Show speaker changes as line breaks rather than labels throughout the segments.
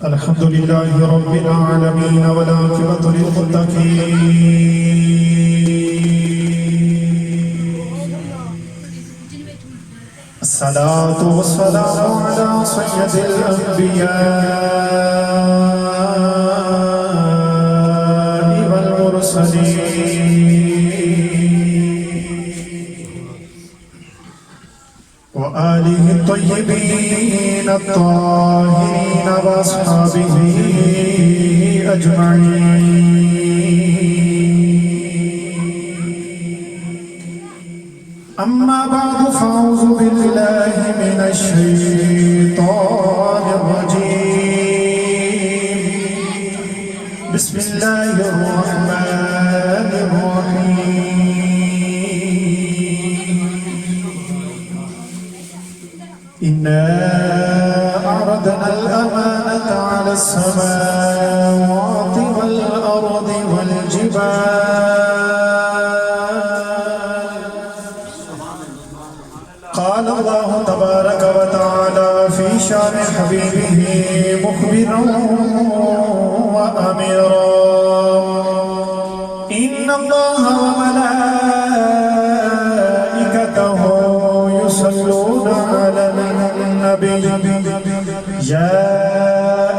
الحمد لله رب العالمين والعاقبة للمتقين الصلاة والسلام على سيد الأنبياء والمرسلين وآله الطيبين الطاهرين وأصحابه أجمعين. أما بعد فأعوذ بالله من الشيطان الرجيم. بسم الله الرحمن الرحيم. إنا أعرضنا الأمانة على السماوات والأرض والجبال. قال الله تبارك وتعالى في شان حبيبه مخبرا وأميرا: إن الله وملائكته يصلون على النبي يا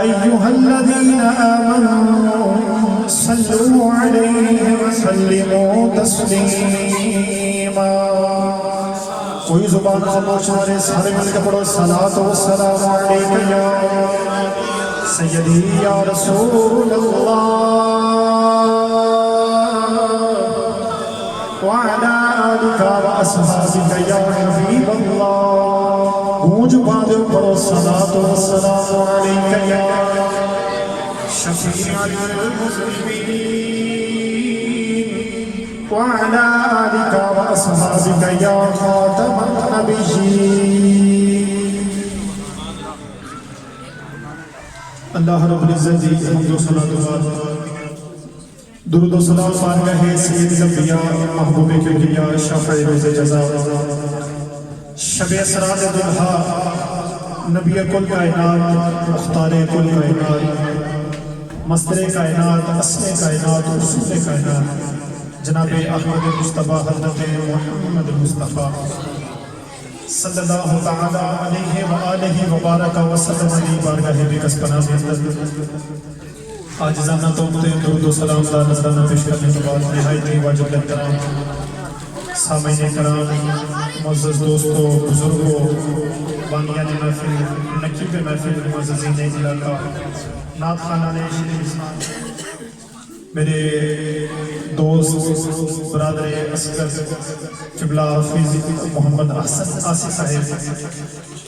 أيها الذين آمنوا صلوا عليه وسلموا تسليما. کوئی زبان خاموش ہمارے سارے مل کے پڑھو: صلاۃ و سلام علیک یا سیدی یا رسول اللہ وعلی آلک و اصحابک یا حبیب اللہ. گونج باندھو پڑھو: صلاۃ و سلام علیک یا شفیع المذنبین وعلى آلك وأصحابك يا خاتم النبيين. اللہ رب العزت دی حمد و صلاۃ و درود و سلام بارگاہ سید الانبیاء محبوب کبریا شفیع روز جزا شب اسراء ضحیٰ نبی کل کائنات مختار کل کائنات مصدر کائنات اصل کائنات رسول کائنات جناب احمد مصطفیٰ حضرت محمد مصطفیٰ صلی اللہ تعالی علیہ وآلہ وبارک وسلم علی بارگاہ بکس پناہ میں آجزانہ توقتے درود و سلام دا نظرانہ پیش کرنے کے بعد نہایت واجب احترام سامعین کرام، معزز دوستو، بزرگو، بانیان محفل، نقیب محفل، معززین علاقہ، نعت خوانان شریف اسلام، میرے دوست برادر اصغر قبلہ حافظ محمد احسن آسی صاحب،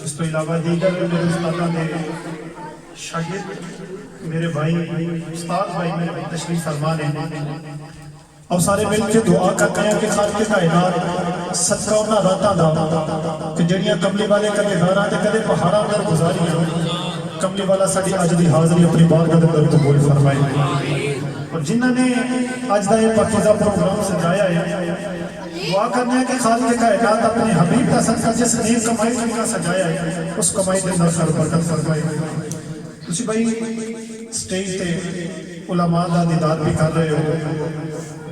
اس تو علاوہ دیگر میرے استادہ نے شاگرد میرے بھائی استاد بھائی میرے تشریف فرمانے اور سارے مل کے دعا کرتے ہیں کہ خالق کائنات صدقہ انہاں راتاں دا کہ جڑیاں کملی والے کدے گھراں تے کدے پہاڑاں اندر گزاریاں کملی والا ساڈی اج دی حاضری اپنی بارگاہ دے اندر قبول فرمائے. اور جنہوں نے آج دا یہ پاکیزہ پروگرام سجایا ہے دعا کرنا ہے کہ خالق کائنات اپنے حبیب کا صدقہ جس نیک کمائی کا سجایا ہے اس کمائی دے اندر خیر برکت فرمائے. اسی بھائی سٹیج تے علماء دا دیدار بھی کر رہے ہو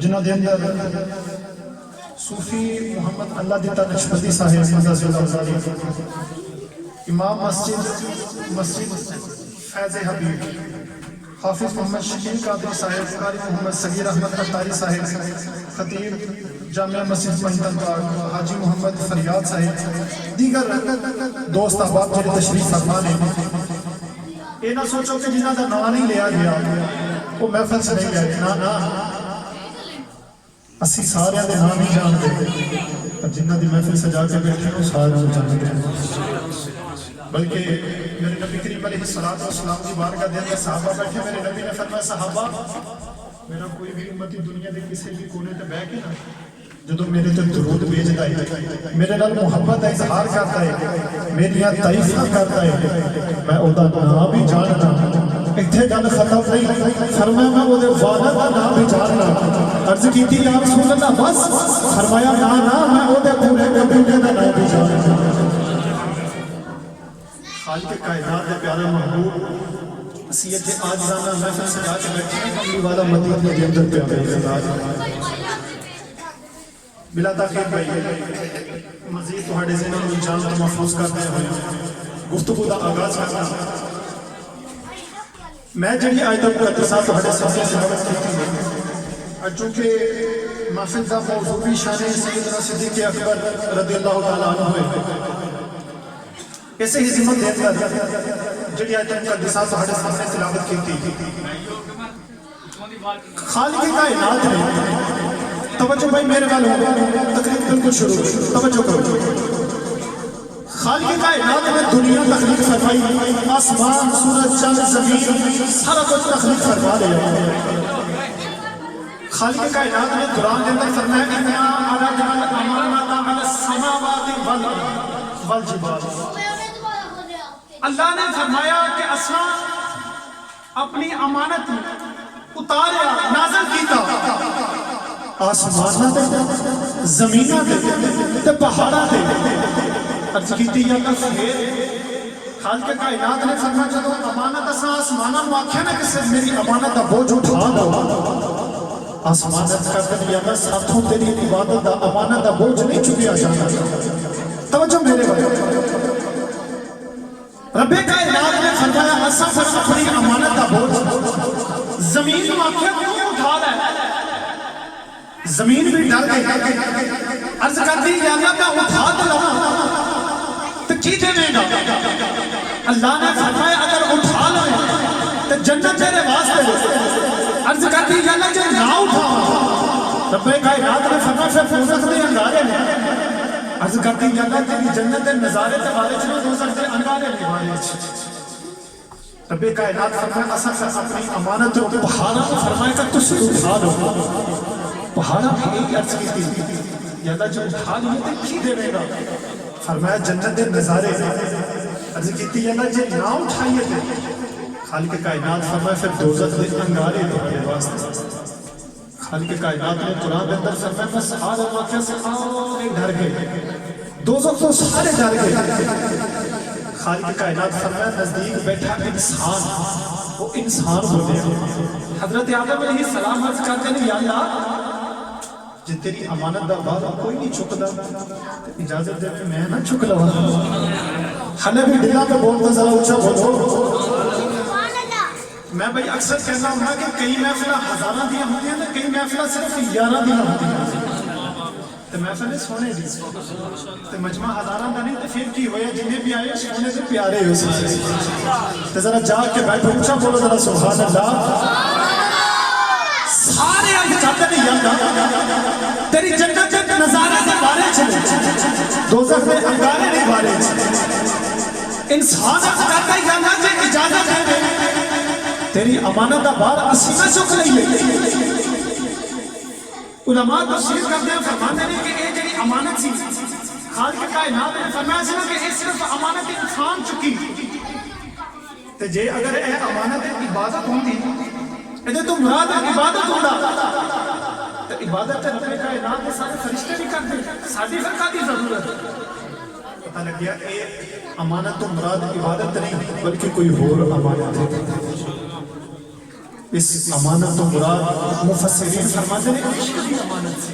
جنہوں دے اندر صوفی محمد اللہ دیتا نشپتی صاحب مدد اللہ علیہ امام مسجد فیض حبیب حافظ محمد شکیل قادری صاحب قاری محمد صغیر احمد قطاری صاحب خطیب جامعہ مسجد پنجتن باغ حاجی محمد فریاد صاحب دیگر دوست احباب جنہیں تشریف فرمانے. یہ نہ سوچو کہ جنہ دا نام نہیں لیا گیا وہ محفل سے نہیں لیا گیا، نا اسی سارے دے نام نہیں جانتے اور جنہ دی محفل سجا کے بیٹھے وہ سارے جانتے ہیں. بلکہ میرے نبی کریم علیہ السلام کی بارگاہ دے اندر صحابہ بیٹھے، میرے نبی نے فرمایا صحابہ میرا کوئی بھی امتی دنیا دے کسی بھی کونے تے بیٹھ کے نا جدو میرے تے درود بھیجدا ہے میرے نال محبت کا اظہار کرتا ہے میری تعریفاں کرتا ہے میں او دا نام بھی جاننا. اتھے گل ختم نہیں فرمایا میں او دے والد دا نام بھی جاننا. عرض کیتی یا رسول اللہ بس؟ فرمایا نا میں او دے پورے قبیلے دا نام بھی جاننا. خالق کائنات دے پیارے محبوب اسی اتنے آج رانا محفل سجا کے بیٹھے ہیں کملی والا مدینہ کے اندر پہ آئے بلا تاخیر بھائی مزید تہاڈے ذہنوں میں جان کو محفوظ کرتے ہوئے گفتگو کا آغاز کرنا میں جڑی آیت مقدسہ تہاڈے سامنے تلاوت کی اور چونکہ محفل کا موضوع بھی شان سیدنا صدیق اکبر رضی اللہ تعالیٰ عنہ ہوئے ایسے ہی ذمت دے کر جڑی آیت مقدسہ تہاڈے سامنے تلاوت کی تھی خالق کائنات نے توجہ بھائی میرے وال ہو تقریب بالکل شروع توجہ کرو خالق کائنات نے دنیا تخلیق فرمائی آسمان سورج چاند زمین سارا کچھ تخلیق فرما لیا خالق کائنات نے قرآن کے اندر فرمایا اِنَّا عَرَضْنَا الْأَمَانَةَ عَلَى السَّمَاوَاتِ وَالْجِبَالِ اللہ نے فرمایا کہ اساں اپنی امانت اتاریا نازل کیتا آسمانہ دے زمینہ دے پہاڑہ دے عرض کیتی یا تصویر خالق کائنات نے فرمایا جدو امانت اساں آسمانہ مواقع نہ کہ صرف میری امانت دا بوجھ اٹھا دو آسمانت کا دنیا میں ساتھوں تیری عبادت دا امانت دا بوجھ نہیں چکیا جانا توجہ میرے بھائی رب کائنات نے فرمایا اساں پر اپنی امانت دا بوجھ زمین واقعہ کیوں اٹھا رہا ہے زمین بھی ڈر گئی عرض کرتی یا اللہ میں اٹھا دلاؤں تو کی دے میں گا اللہ نے فرمایا اگر اٹھا لیں تو جنت تیرے واسطے عرض کرتی یا اللہ جب نہ اٹھا رب کائنات نے فرمایا پھر دوزخ دے انگارے لیں عرض کرتی یا اللہ تیری جنت نظارے تے والے چلو دوزخ دے انگارے لیں رب کائنات فرمایا اساں اپنی امانت کو پہاڑا فرمایا کہ تسی اٹھا دو پہاڑا بھی ایک عرض کی تھی یا اللہ جو اٹھا لیے تھے کی دے رہے گا فرمایا جنت دے نظارے عرض کی تھی یا اللہ جو نہ اٹھائیے تھے خالق کائنات فرمایا پھر دوزخ دے انگارے دے واسطے خالق کائنات نے قرآن دے اندر فرمایا بس آدھا واقعہ سے آنے ڈر گئے دوزخ تو سارے ڈر گئے خالق کائنات فرمایا نزدیک بیٹھا انسان وہ انسان بولے حضرت آدم علیہ السلام عرض کرتے ہیں یا اللہ جن تیری امانت دا بارا کوئی نہیں چکدا اجازت دے کہ میں نہ چک لوا حلے بھی ڈلا پہ بولتا ذرا اونچا بولو میں بھائی اکثر کہنا ہوں کہ کئی محفلہ ہزارہ دیا ہوتی ہیں کئی محفلہ صرف 11 دیا ہوتی ہیں تو محفلیں سونے دی تو مجمع ہزارہ دا نہیں تو پھر کی ہویا جنہیں بھی آئے سونے سے پیارے ہو سکتے تو ذرا جاگ کے بیٹھو اونچا بولو ذرا سبحان اللہ سارے عرض کرتے نہیں اللہ تیری جنت کے نظارے سے بارے چلے دوزخ میں انگارے نہیں بارے چلے انسان عرض کرتا ہے اللہ سے اجازت ہے تیری امانت دا بار اسینہ چک لئیے علماء تفسیر کرتے ہیں فرماتے ہیں کہ ایک جنی امانت سی خالق کائنات نے فرمایا سی کہ اس صرف امانت انسان چکی تو جے اگر اے امانت عبادت ہوندی ادھے تو مراد عبادت ہوندہ تو عبادت رب کائنات نے سارے فرشتے بھی کرتے ساتھی فرقہ دی ضرورت پتہ لگ گیا اے امانت تو مراد عبادت نہیں بلکہ کوئی اور امانت ہے اس امانت تو مراد مفسرین فرماتے ہیں عشق کی امانت سے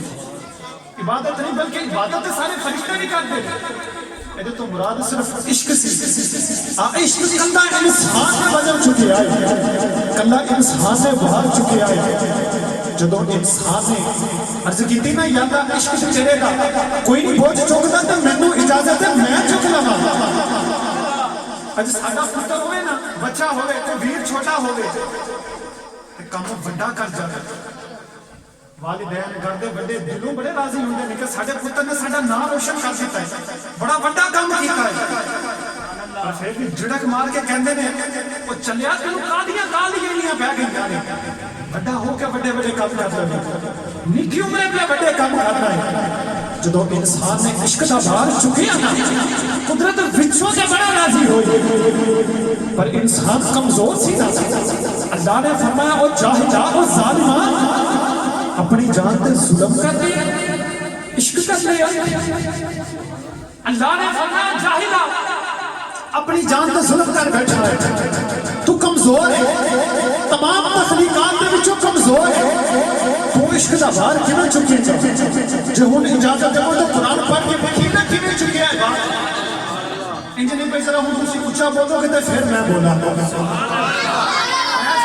عبادت نہیں بلکہ عبادت سارے فرشتے بھی کرتے ادھے تو مراد صرف عشق سے عشق کندہ انسان میں بدل چکے آئے کندہ انسان سے باہر چکے آئے جدو انسان نے عرض کی تھی نا یا اللہ عشق سے چلے گا کوئی نہیں بوجھ چکتا تو میں نے اجازت ہے میں چک لگا اج ساڈا پتر ہوئے نا بچہ ہوئے تو ویر چھوٹا ہوئے کام بڑا کر جاتا والدین گردے بڑے دلوں بڑے راضی ہوندے ہیں کہ ساڈے پتر نے ساڈا نام روشن کر دیتا ہے بڑا بڑا کام کیتا ہے اور پھر بھی جھڑک مار کے کہندے نے وہ چلیا تینوں کالیاں پہ گئیاں بڑا ہو کے بڑے بڑے کام کرتا ہے نکی عمرے پہ بڑے کام کرتا ہے جدو انسان نے عشق دا بار چکیا نا قدرت وچوں کے بڑا راضی ہوئی پر انسان کمزور سی نا اللہ نے فرمایا او جاہلا او ظالمان اپنی جان تے ظلم کر دیا عشق کر لیا اللہ نے فرمایا جاہلا اپنی جان تے ظلم کر بیٹھا ہے تو کم کمزور ہے تمام تخلیقات دے وچوں کمزور ہے تو عشق دا بار کیویں چکے جو ہن اجازت دے تو قرآن پڑھ کے دیکھی نا کیویں چکے ہے بار انج نہیں پئی ذرا ہن تسی اونچا بولو گے تے پھر میں بولاں گا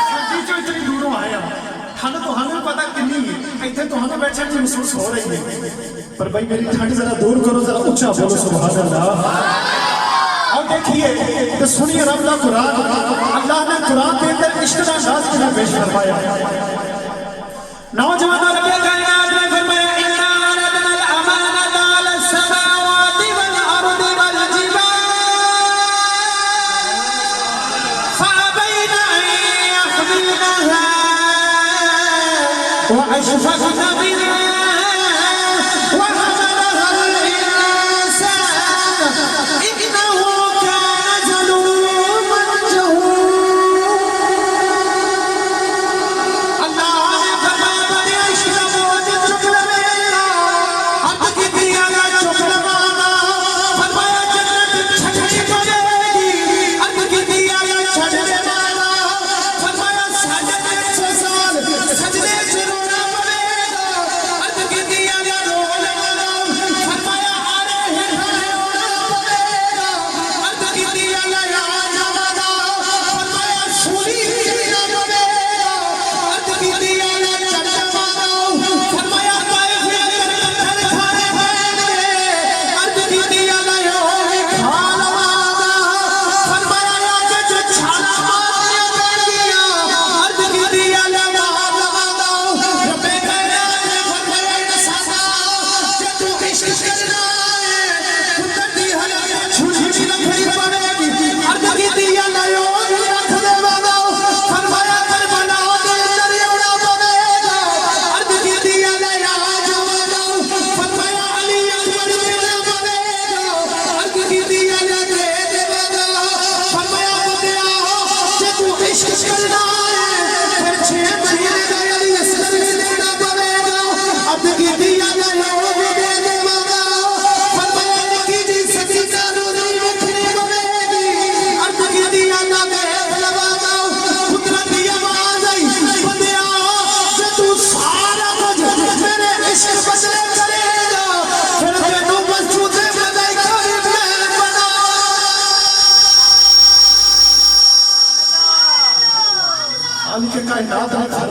سردی چوں اتنی دوروں آیا ٹھنڈ تو ہمیں پتہ کنی ہے ایتھے تو ہمیں بیٹھے بھی محسوس ہو رہی ہے پر بھائی میری ٹھنڈ ذرا دور کرو ذرا اونچا بولو سبحان اللہ اور دیکھیے کہ سنیے رب کا قرآن اللہ نے قرآن کے اندر عشق کا انداز کیوں پیش فرمایا نوجوانوں نے کائنات نے فرمایا انا عرضنا الامانة على السماوات والارض والجبال فابين ان يحملنها واشفقن منها وحملها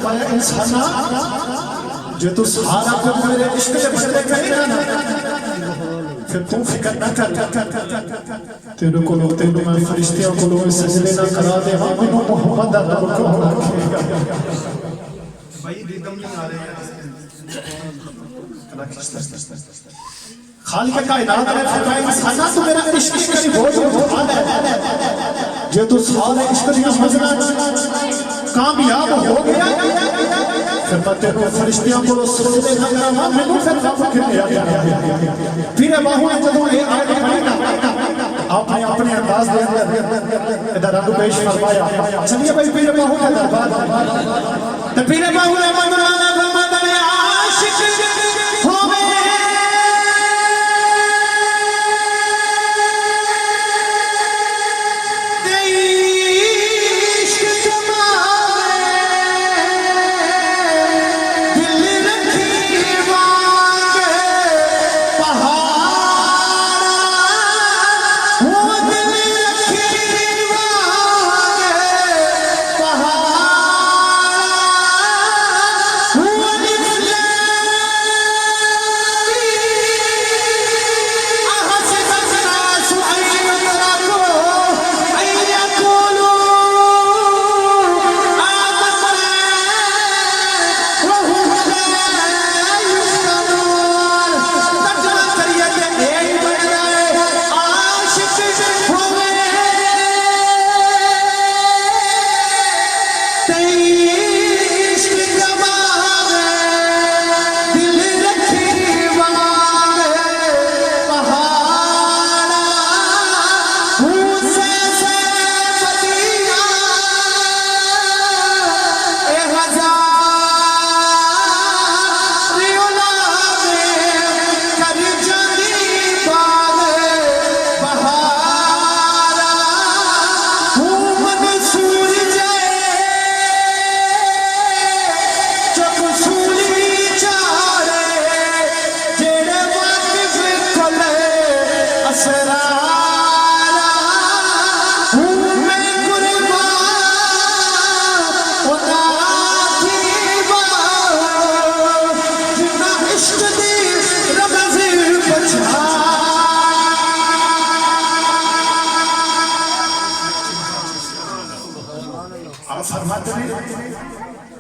الانسان انه جو تو سارا کچھ میرے عشق کے بدلے کرے نا پھر تم فکر نہ کر تیرے کو لوگ تیرے میں فرشتیاں کو لوگ سجدے نہ کرا دے ہاں منو محمد اللہ کو رکھے گا بھائی ریدم نہیں آ رہے ہیں خالق کائنات نے فرمایا انسانا تو میرا عشق کی بوجھ اٹھا دے جو تو سارے عشق کی مزنا کامیاب ہو گیا پھر بتے کو فرشتیاں کو سجدے نہ کرا میں نے پھر فکر کیا پھر باہو نے جب یہ آیت پڑھی نا آپ نے اپنے انداز دے اندر ادھر رب پیش فرمایا چلیے بھائی پیر باہو کے دربار تو پیر باہو نے فرمایا عاشق ہو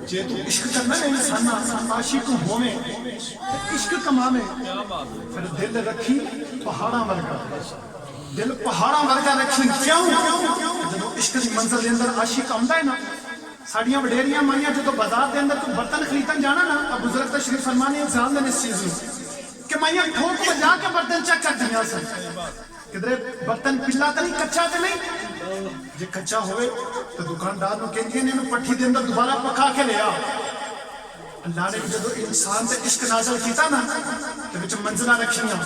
جے تو عشق کرنا ہے انسان عاشق ہوویں عشق کماویں پھر دل رکھی پہاڑاں ورگا دل پہاڑاں ورگا رکھی کیوں جدو عشق دی منزل دے اندر عاشق آندا ہے نا ساڑیاں وڈیریاں مائیاں جدو بازار دے اندر کوئی برتن خریدن جانا نا بزرگ تشریف فرمانے انسان دے اس چیز کہ مائیاں ٹھوک بجا کے برتن چیک کر دیا سن کدھر برتن پلا تو نہیں کچا تو نہیں جے کچا ہوئے تو دکاندار نو کہندے نے انہوں پٹھی دے اندر دوبارہ پکا کے لیا اللہ نے جدو انسان تے عشق نازل کیتا نا تو وچ منزلہ رکھیاں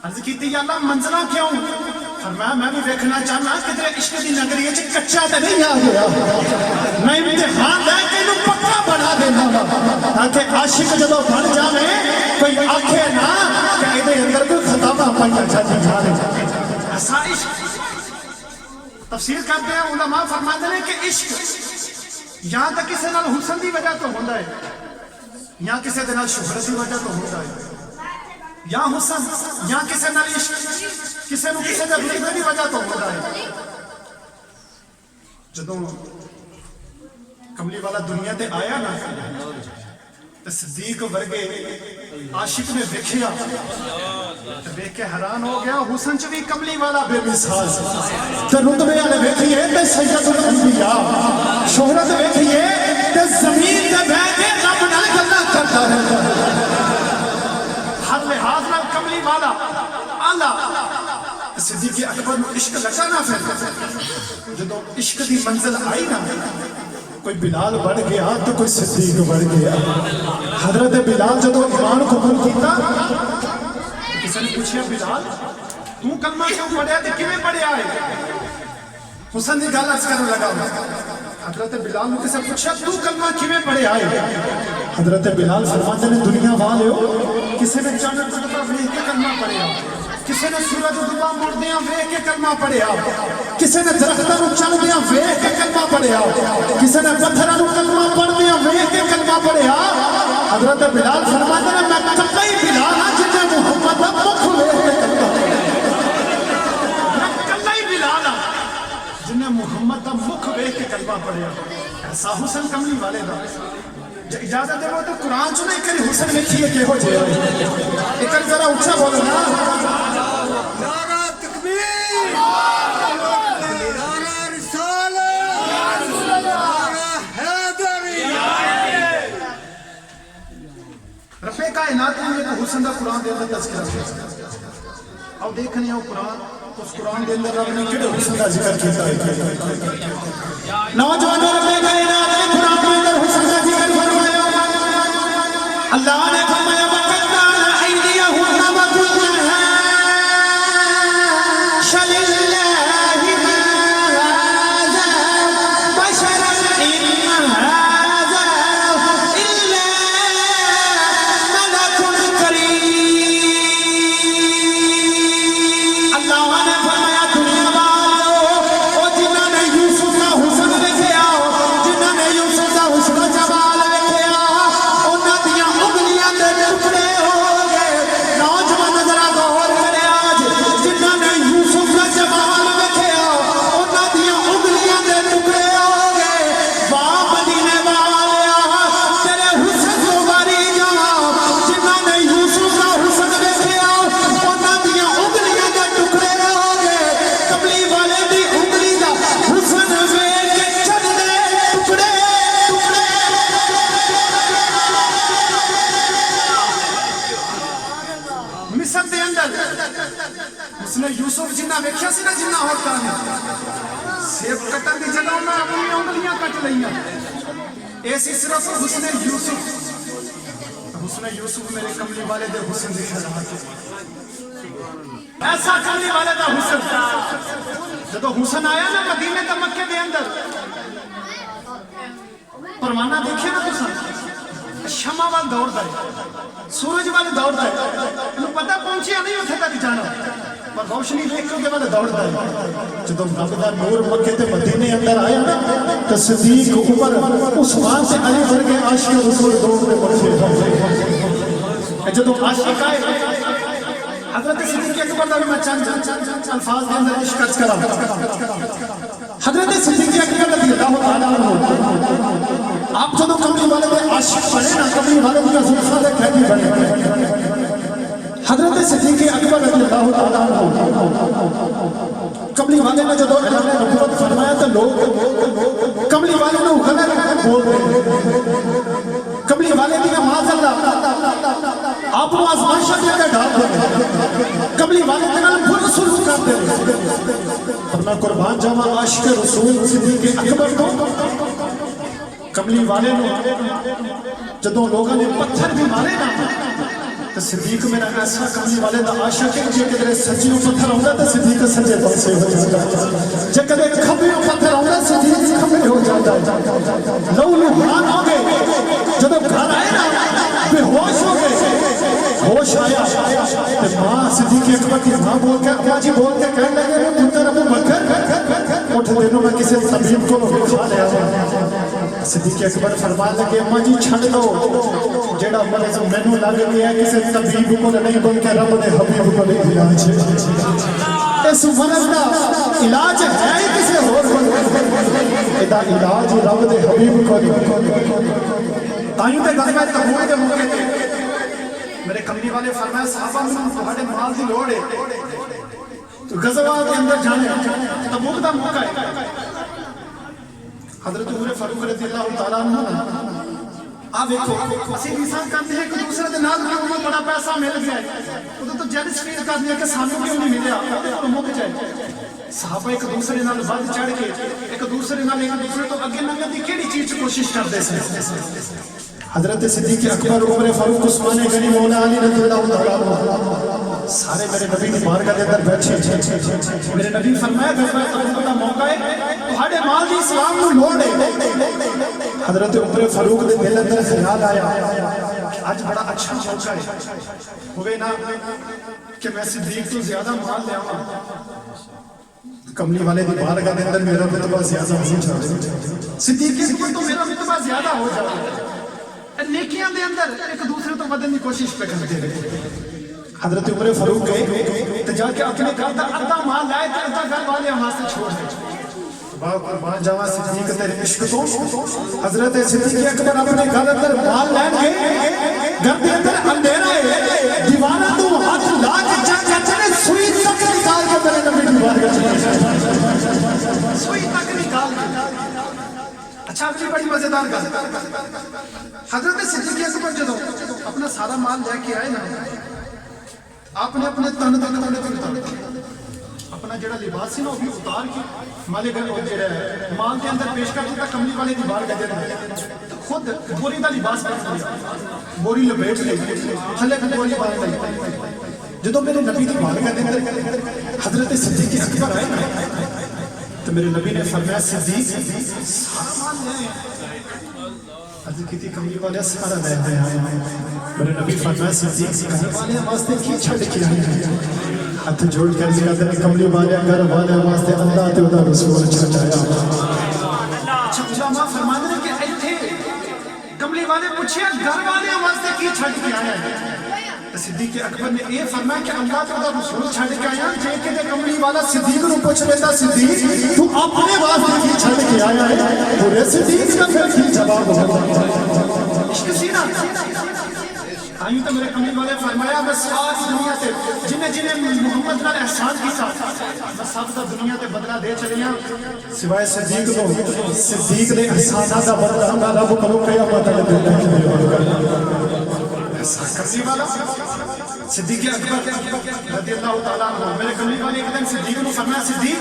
عرض کیتی یا اللہ منزلہ کیوں فرمایا میں بھی دیکھنا چاہنا کدھر عشق دی نگری وچ کچا تے نہیں آ گیا میں امتحان لے کے انہوں پکا بنا دینا تاکہ عاشق جدو بن جاوے کوئی آنکھے نا کہ ایدے اندر کوئی خطابہ پائیا جاتی جا رہے ایسا عشق تفسیر کرتے ہیں علماء فرماتے ہیں کہ عشق یہاں تک کسی نال حسن دی وجہ تو ہوتا ہے یا کسی دے نال شہرت دی وجہ تو ہوتا ہے یا حسن یا کسی نال عشق کسی نو کسی دے رتبے دی وجہ تو ہوتا ہے جدوں کملی والا دنیا تے آیا نا تے صدیق ورگے عاشق نے دیکھیا تے دیکھ کے حیران ہو گیا حسن چ بھی کملی والا بے مثال تے رتبے والے ویکھیے تے سید الانبیاء شہرت ویکھیے تے زمین تے بیٹھ کے رب نال گلاں کرتا رہتا ہر لحاظ نال کملی والا اعلی صدیق اکبر نو عشق لگا نا پھر جدوں عشق دی منزل آئی نا کوئی بلال بڑھ گیا تو کوئی صدیق بڑھ گیا حضرت بلال جدو ایمان قبول کیتا کسی نے پوچھیا بلال تو کلمہ کیوں پڑھیا تے کیویں پڑھیا ہے حسن دی گل عرض کرنے لگا حضرت بلال نے کسی پوچھا تو کلمہ کیویں پڑھیا ہے حضرت بلال فرماتے نے دنیا والےو کسی نے چاند ٹکڑا ویکھ کے کلمہ پڑھیا کسی نے سورج ڈوبا مردیاں ویکھ کے کلمہ پڑھیا کسی نے درختاں نوں چلدیاں ویکھ کے کلمہ پڑھیا کسی نے پتھراں نوں کلمہ پڑھدیاں ویکھ کے کلمہ پڑھیا حضرت بلال فرماتے ہیں میں کلمہ ہی بلال ہاں جنہیں محمد دا مکھ ویکھ کے کلمہ میں کلمہ ہی بلال ہاں جنہیں محمد دا مکھ ویکھ کے کلمہ پڑھیا ایسا حسن کملی والے دا اجازت دے وہ تو قرآن چنے ایک کری حسن لکھیے کہ ہو جائے ایک کری ذرا اچھا بولو نا
نعرہ تکبیر نعرہ رسالت نعرہ حیدری
رب کائنات نے ایک حسن دا قرآن دے اندر تذکرہ کیا اور دیکھنے ہو قرآن اس قرآن دے اندر رب نے کڑے حسن دا ذکر کیتا ہے نوجوان رب کائنات نے قرآن دے اندر حسن دا ذکر فرمایا اللہ نے فرمایا وَقَدَّعْنَا أَيْدِيَهُمْ وَقُلْنَا شَلِلَّهِ مَا هَذَا بَشَرًا إِنَّ هَذَا إِلَّا مَلَكٌ كَرِيمٌ اللہ نے فرمایا دنیا والو او جنہاں نے یوسف کا حسن دیکھا جنہاں نے یوسف کا حسن جمال دیکھا انہاں دیاں انگلیاں دے ٹکڑے ہو گئے نوجوان ذرا غور کرے آج جنہاں نے یوسف کا جمال دیکھا انہاں دیاں انگلیاں دے ٹکڑے ہو گئے واہ مدینے والیا تیرے حسن کو باری جا جنہاں نے یوسف کا حسن دیکھا انہاں دیاں انگلیاں دے ٹکڑے ہو گئے کملی والے دی انگلی دا حسن ویکھ کے چڑھ دے ٹکڑے مصر دے اندر اس نے یوسف جنہ ویکھیا سی نا جنہ ہوتا ہے سیب کٹن دی جگہ انہاں اپنی انگلیاں کٹ لئیاں ایسی صرف حسن یوسف میرے کملی والے دے حسن دی خدمت ایسا کملی والے دا حسن جدو حسن آیا نا مدینے تے مکے دے اندر پروانہ دیکھے نا حسن شمع وال دوڑ دے سورج وال دوڑ دے انہوں پتہ پہنچیا نہیں اتھے تک جانا پر روشنی دیکھو کے والے دوڑ دے جدو رب دا نور مکے تے مدینے اندر آیا نا تو صدیق عمر عثمان سے علی ورگے عاشق رسول دوڑ دے پڑھے جدو عاشق آئے حضرت صدیق اکبر دا میں چند الفاظ دے اندر عشق کرا حضرت صدیق اکبر رضی اللہ تعالیٰ عنہ آپ جدو کملی والے کے عاشق بنے نا کملی والے کی زلفاں دے قیدی بنے حضرت صدیق اکبر رضی اللہ تعالیٰ عنہ کملی والے نے جدو اعلان نبوت فرمایا تو لوگ کملی والے نے غلط بول رہے کملی والے کی معاذ اللہ آپ کو آزمائشہ دے کے ڈال دے کملی والے کے نال برا سلوک کرتے اپنا قربان جاوا عاشق رسول صدیق اکبر کو کملی والے نے جدوں لوگوں نے پتھر بھی مارے نا تو صدیق میرا ایسا کملی والے دا عاشق ہے جے کدے سجیوں پتھر آوندا تے صدیق سجے پاسے ہو جاندا جے کدے کھبیوں پتھر آوندا صدیق کھبے ہو جاندا لو لوہان ہو گئے جدوں گھر آئے نا بے ہوش ہو گئے ہوش آیا تے ماں صدیق اکبر کی ماں بول کے ابا جی بول کے کہنے لگے پتر ابو بکر اٹھ دینوں میں کسی طبیب کو دکھا لیا صدیق اکبر فرمان لگے اما جی چھڑ دو جیڑا مرض مینوں لگ گیا ہے کسی طبیب کو نہیں بلکہ رب نے حبیب کو نہیں علاج ہے اس مرض کا علاج ہے ہی کسی اور کو ادا علاج رب نے حبیب کو تائیوں تے گل کر تبوک دے موقع تے میرے کملی والے فرمایا صحابہ میں تہاڈے مال دی لوڑ ہے تو غزوات کے اندر جانے تبوک دا موقع ہے حضرت عمر فاروق رضی اللہ تعالیٰ عنہ آپ دیکھو اسی انسان کرتے ہیں کہ دوسرے دن نال میں بڑا پیسہ مل گیا ہے وہ تو جیلس فیل کرتے ہیں کہ سانوں کیوں نہیں ملیا تو مک جائے صحابہ ایک دوسرے نال بد چڑھ کے ایک دوسرے تو اگے لنگن دی کیڑی چیز کوشش کرتے ہیں حضرت صدیق اکبر عمر فاروق عثمان غنی مولا علی رضی اللہ تعالیٰ عنہ سارے میرے نبی کی بارگاہ کے اندر بیٹھے میرے نبی فرمایا غزوہ کا موقع ہے تہاڈے مال دی اسلام نو لوڑ ہے حضرت عمر فاروق دے دل اندر خیال آیا آج بڑا اچھا موقع ہے ہوئے نا کہ میں صدیق تو زیادہ مال لے آؤں کملی والے دی بارگاہ کے اندر میرا رتبہ زیادہ ہو جائے صدیق اکبر تو میرا رتبہ زیادہ ہو جائے نیکیاں دے اندر ایک دوسرے تو بدن کی کوشش پہ کرتے رہے حضرت عمر فاروق گئے تو جا کے اپنے گھر کا ادھا مال لائے تو ادھا گھر والے ہمارے سے چھوڑ دے قربان جاوا صدیق تیرے عشق کو حضرت صدیق اکبر اپنے گھر اندر مال لائن گئے گھر کے اندر اندھیرا ہے دیوانہ تو ہاتھ لا کے چاچنے سوئی تک نکال کے میرے نبی دیوار کا سوئی تک نکال کے اچھا اپنی بڑی مزیدار گل حضرت صدیق اکبر جدوں اپنا سارا مال لے کے آئے نا آپ نے اپنے تن دے کپڑے اتار اپنا جڑا لباس سی نا وہ بھی اتار کے مالک جڑا ہے مال کے اندر پیش کر دیتا کملی والے دی بار گدے خود بوری دا لباس پہن لیا بوری لپیٹ لی تھلے بوری باندھ لی جدوں میرے نبی دی بار گدے حضرت صدیق اکبر آئے نا تو میرے نبی نے فرمایا صدیق سارا مال لے عرض کی تھی کملی والے سارا لے آیا میرے نبی فرمایا صدیق گھر والے واسطے کی چھڑ کے آئے ہاتھ جوڑ کر لیا کہ کملی والے گھر والے واسطے اللہ تے دا رسول چھڑایا اچھا علماء فرماتے ہیں کہ ایتھے کملی والے پوچھیا گھر والے واسطے کی چھڑ کے آیا ہے صدیق اکبر نے یہ فرمایا کہ اللہ تے دا رسول چھڑ کے آیا جے کہ کملی والا صدیق نو پوچھ لیتا صدیق تو اپنے واسطے کی چھڑ کے آیا ہے پورے صدیق کا پھر کی جواب ہوگا عشق سینہ آئیوں تو میرے کملی والے فرمایا میں ساری دنیا تے جنہیں محمد نال احسان کیتا میں سب دا دنیا تے بدلہ دے چلیاں سوائے صدیق نو صدیق دے احسانات دا بدلہ ہم رب کرو قیامت تک دیتا ہے کملی والا صدیق اکبر رضی اللہ تعالیٰ عنہ میرے کملی والے ایک دن صدیق نو فرمایا صدیق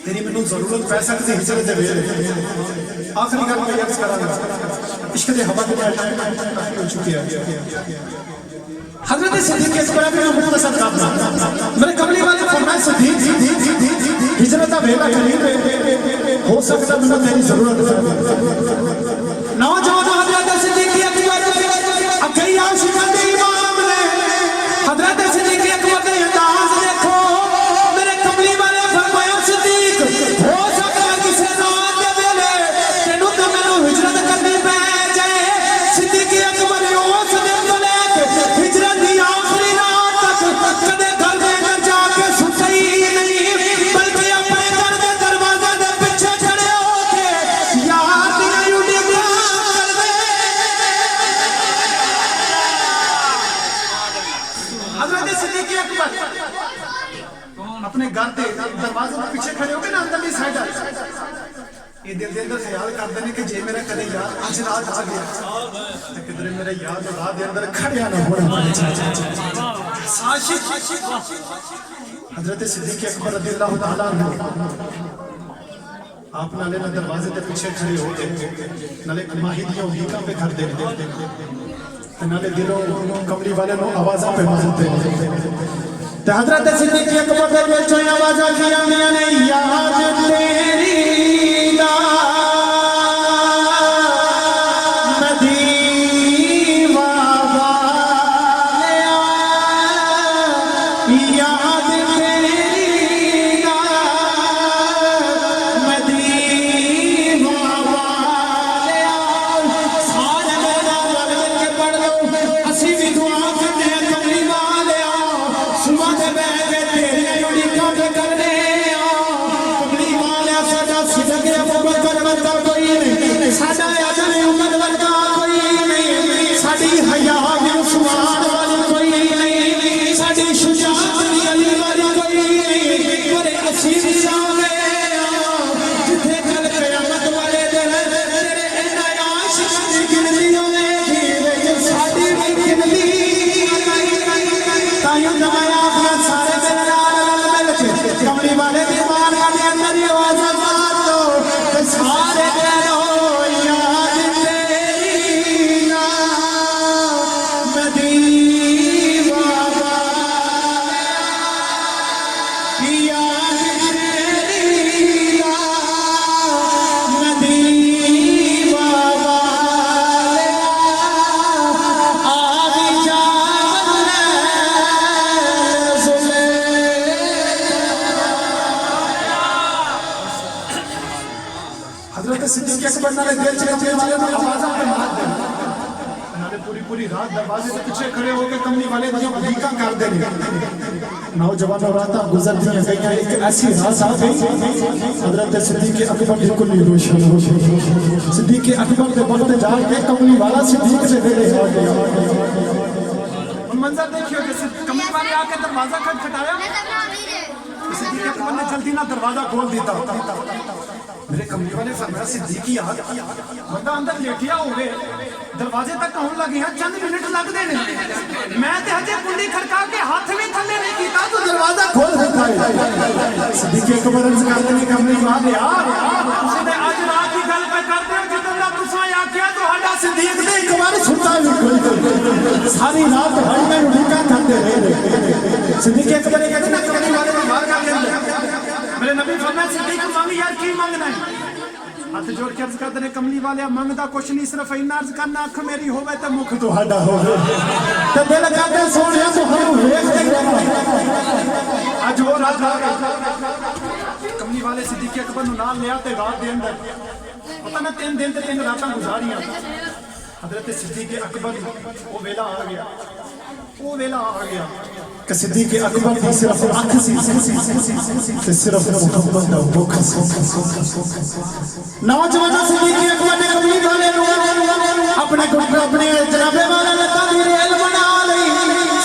تیری میں ضرورت پیسہ کسی ہجرت دے ویلے آخری گل میں عرض کراں گا عشق دے حوالے میں کافی ہو چکی ہے حضرت صدیق اکبر نے مختصر کرنا میرے کملی والے فرمایا صدیق ہجرت دا ویلا قریب ہے ہو سکتا ہے تیری ضرورت ہے نوجوان حضرت صدیق اکبر اکئی عاشقاں دے امام نے حضرت صدیق اکبر دے انداز دیکھو میرے کملی والے فرمایا صدیق ہو سکتا ہے کسی رات دے ویلے تینوں تے مینوں ہجرت کرنی پے جائے صدیق اکبر اس دن تو لے کے ہجرت دی آخری رات تک کدے گھر دے اندر جا کے ستا ہی نہیں بلکہ اپنے گھر دے دروازے دے پیچھے کھڑے ہو کے یار دی یوٹیوب اکبر اپنے گھر کے دروازے کے پیچھے کھڑے ہو کے نا اندرلی سائڈ یہ دل دے اندر خیال کرتے ہیں کہ جے میرا کدے یار اج رات آ گیا تو کدھر میرا یار رات دے اندر کھڑیا نہ ہونا حضرت صدیق اکبر رضی اللہ تعالیٰ عنہ آپ نالے نہ دروازے کے پیچھے کھڑے ہو کے نالے ماہی دیوں ہیکاں پہ کھڑ دے نالے دلوں کملی والے نو آوازاں پہ مانتے تے حضرت صدیق اکبر دے دل چوں آوازاں کیاں میاں نے یاد تیری دا مدیوا والیا یاد تیری دا مدیوا والیا سارے میرا لگ کے پڑھ لو اسی بھی دعا کرتے ہیں کملی والیا صبح دے بیٹھے تیری جڑی کام کرنے کملی والیا ساڈا صدق ابو بکر ورگا کوئی نہیں ساڈا اجر عمر ورگا کوئی نہیں ساڈی حیا بھی عثمان والی کوئی نہیں ساڈی شجاعت بھی علی والی کوئی نہیں پر اسی بھی جانے جتھے کل قیامت والے دن تیرے انہاں عاشقاں دی گنتی ہوے گی ساڈی بھی گنتی تائیوں نمایا اپنا سارے میرے نال مل کے کملی والے دی بارگاہ دے اندر یہ آواز مار دو کہ سارے کہو یاد تیری نا مدیوا والیا یاد تیری نا مدیوا والیا آدھی جان حضرت صدیق اکبر نالے دل چ کملی والے نو آوازاں پہ مار دے نالے پوری رات دروازے کے پیچھے کھڑے ہو کے کملی والے دیاں بھیکاں کر دے نوجوانوں راتاں گزرتیاں گئیاں ایک ایسی رات آ گئی حضرت صدیق اکبر دی کلی روشن ہو گئی صدیق اکبر دے وقت جا کے کملی والا صدیق سے ویلے آ گیا منظر دیکھیو کہ کملی والے آ کے دروازہ کھٹکھٹایا صدیق اکبر نے جلدی نہ دروازہ کھول دیتا میرے کملی والے فرمایا صدیقی یاد بندہ اندر لیٹیا ہوئے دروازے تک آن لگے ہیں چند منٹ لگ دے میں تے ہجے کنڈی کھڑکا کے ہاتھ بھی تھلے نہیں کیتا تو دروازہ کھول دیتا ہے صدیق اکبر عرض کرتے ہیں کملی والے تسی تے اج رات کی گل پہ کرتے ہو جدوں دا تساں آکھیا تہاڈا صدیق تے ایک بار چھٹا نہیں ساری رات ہن میں ڈھکا کرتے رہے صدیق اکبر کہتے ہیں کملی والے نے باہر کر دیا میرے نبی فرمایا صدیق مانگ یار کی مانگنا ہے ہاتھ جوڑ کے عرض کرتے ہیں کملی والے مانگدا کچھ نہیں صرف اینا عرض کرنا اکھ میری ہوے تے مکھ تہاڈا ہوے تے دل کردا سونیا تہانوں ویکھ کے اج وہ رات آ گئی کملی والے صدیق اکبر نو نال لیا تے رات دے اندر پتہ نہ 3 دن تے 3 راتاں گزاریاں حضرت صدیق اکبر وہ ویلا آ گیا وہ ویلا آ گیا کہ صدیق اکبر کی صرف آنکھ سی صرف محمد دا بھوک نوجوان صدیق اکبر نے کملی والے اپنے جناب والا نے تعلیم ریل بنا لی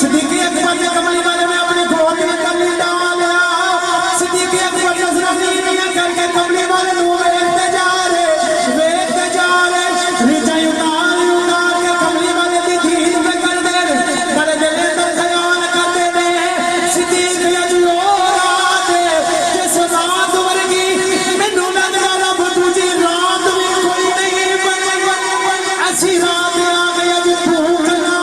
صدیق اکبر نے کملی والے میں اپنے گود میں کملی ڈال لیا صدیق اکبر نظرانیاں کر کے کملی والے نو ویکھتے جا رہے ریجاں اتار کے کملی والے دی دھید میں کر دے بڑے دل اندر خیال کرتے نے صدیق اجو رات جس رات ورگی مینوں لگدا رب دوجی رات بھی کوئی نہیں ایسی رات آ گئی اج بھوک نہ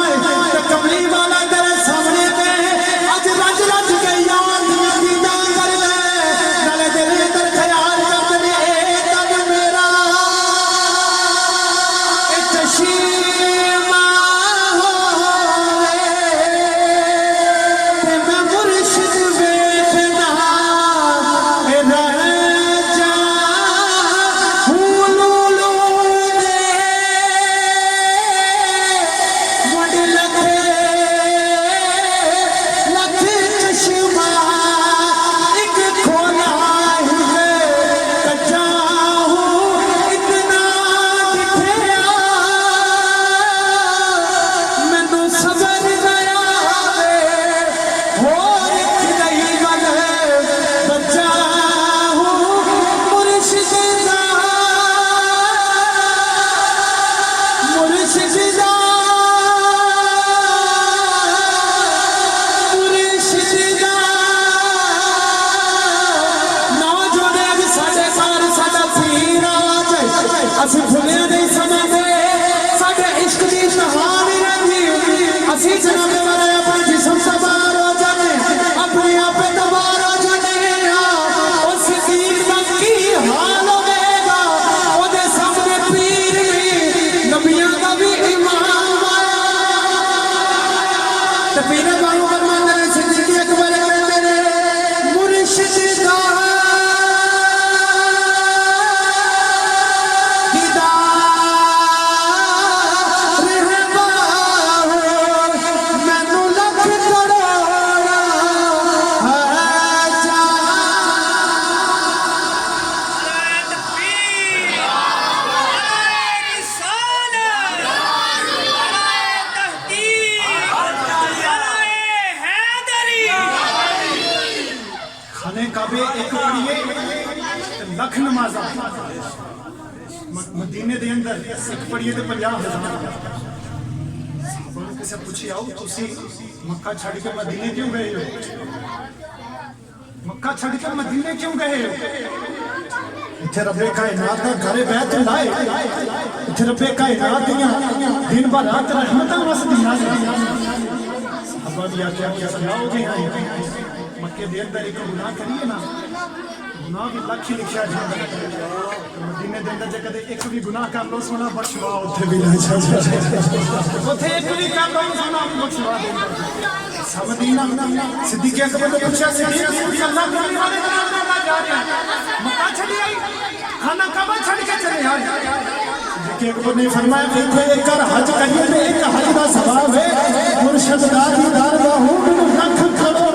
جناب والے اپنے جسم سوار ہو جانے اپنے آپ دوار ہو جانے اس صدیق کا کی حال ہوئے گا وہ دے سامنے پیر بھی نبیوں کا بھی امام تو پیر بانو فرمان دے صدیق اکبر میرے مرشد دا
خانے کعبے ایک پڑھیے لکھ نمازہ مدینے دے اندر ایک پڑھیے تے 50,000 صحابہ نے کسے پوچھی آؤ تسی مکہ چھڑ کے مدینے کیوں گئے ہو مکہ چھڑ کے مدینے کیوں گئے ہو اتھے رب کائنات دا گھر بیت لائے اتھے رب کائنات دیاں دن بھر رات رحمتاں وسدیاں صحابہ نے کیا کیا سمجھاؤ گے مکے دے اندر ایک گناہ کریے نا گناہ بھی لکھ ہی لکھیا جاتا ہے مدینے دے اندر جے کدے ایک بھی گناہ کر لو سونا بخشوا اوتھے بھی لے جا اوتھے ایک بھی کر لو سونا بھی بخشوا دے سمدینا صدیق اکبر نے پوچھا صدیق اللہ کے والے کہاں جا رہے ہیں مکہ چھڑی آئی کھانا کعبہ چھڑ کے چلے آئے صدیق اکبر نے فرمایا کہ ایک کر حج کریے تے ایک حج دا ثواب ہے مرشد دا دیدار دا ہوں لکھ کروڑ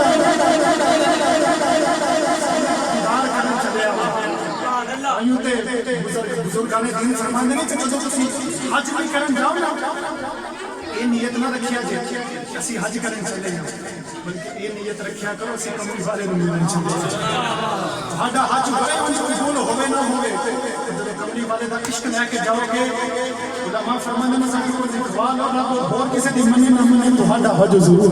آئیوں تے بزرگانے دین فرمان دینے چاہتے جو تسی حج بھی کرن جاؤ نا یہ نیت نہ رکھیا جائے اسی حج کرن چلے ہیں بلکہ یہ نیت رکھیا کرو اسی کمری والے ملن چلے ہیں ہاڈا حج ہوئے ان کو قبول ہوئے نہ ہوئے جب کمری والے دا عشق لے کے جاؤ گے علماء فرمان دینے مسئلہ کو ذکوال اور کسی دی منی نہ منی تو ہاڈا حج ضرور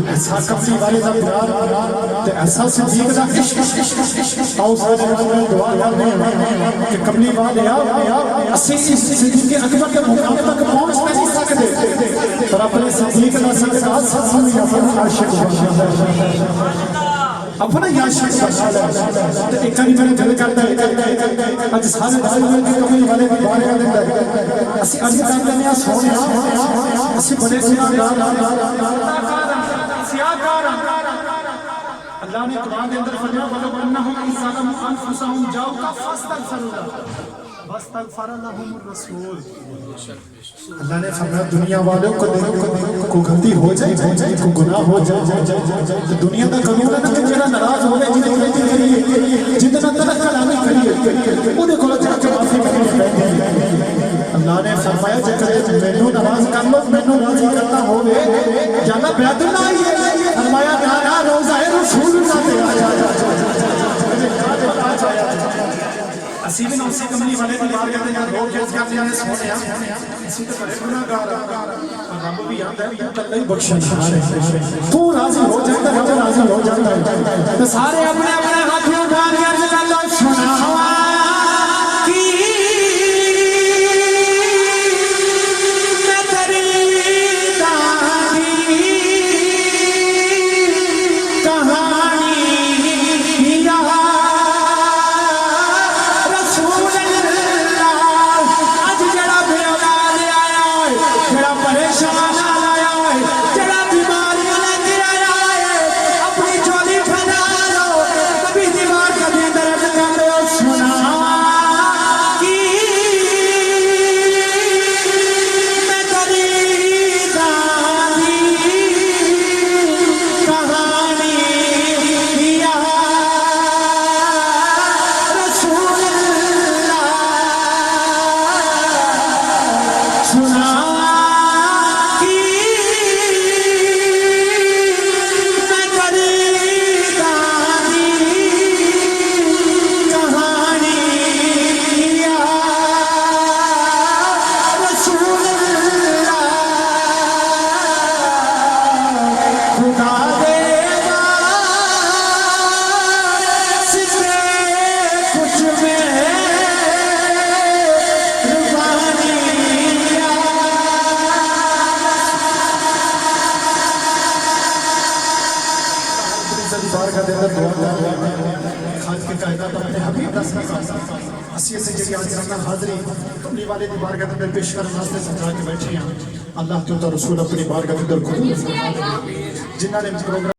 ایسا کمری والے دا پیار تے ایسا صدیق دا عشق آؤ سارے میں دعا کرنے ہیں کہ کملی والے اسی صدیق اکبر کے مقام تک پہنچ نہیں سکتے پر اپنے صدیق نہ صدقہ سب سے اپنا عاشق بنا اپنا عاشق بنا تو ایک کاری میرے دل کرتا ہے آج سارے دائیوں کے کملی والے بھی بارے کا دن ہے اسی عرض کر دیں یا سونے اسی بڑے سیاہ اللہ نے قرآن کے اندر فرمایا وَلَوْ أَنَّهُمْ إِذْ ظَلَمُوا أَنفُسَهُمْ جَاءُوكَ فَاسْتَغْفَرُوا لَكَ وَاسْتَغْفَرَ لَهُمُ الرَّسُولُ اللہ نے فرمایا دنیا والوں کو غلطی ہو جائے کو گناہ ہو جائے دنیا کا قانون ہے کہ جڑا ناراض ہوے جنے غلطی کری جتنا ترک کلامی کری اودے کول جا کے معافی کرنی اللہ نے فرمایا جے کرے مینوں ناراض کر لو مینوں راضی کرنا ہوے جانا بیت اللہ ہی ہے فرمایا پیارا روزہ رسول اللہ تے آ جا اسی بھی اسی کملی والے دی بار کرتے ہیں لوگ جس کرتے ہیں سونے اسی تے بڑے گناہگار اور رب بھی آندا ہے تو اللہ ہی بخشنہار ہے تو راضی ہو جاتا ہے راضی ہو جاتا ہے تو سارے اپنے اپنے ہاتھ اٹھا کے عرض کر لو سنا اپنی چولی پھیلا لو کبھی دیوار بارگاہ دے اندر دعا کر خالق کے کائنات اپنے حبیب دا صدقہ اسی سے جڑی آج رمضان حاضری کملی والے دی بارگاہ دے اندر پیش کرن واسطے سجا کے بیٹھے ہیں اللہ تو رسول اپنی بارگاہ دے اندر قبول فرما جنہاں نے پروگرام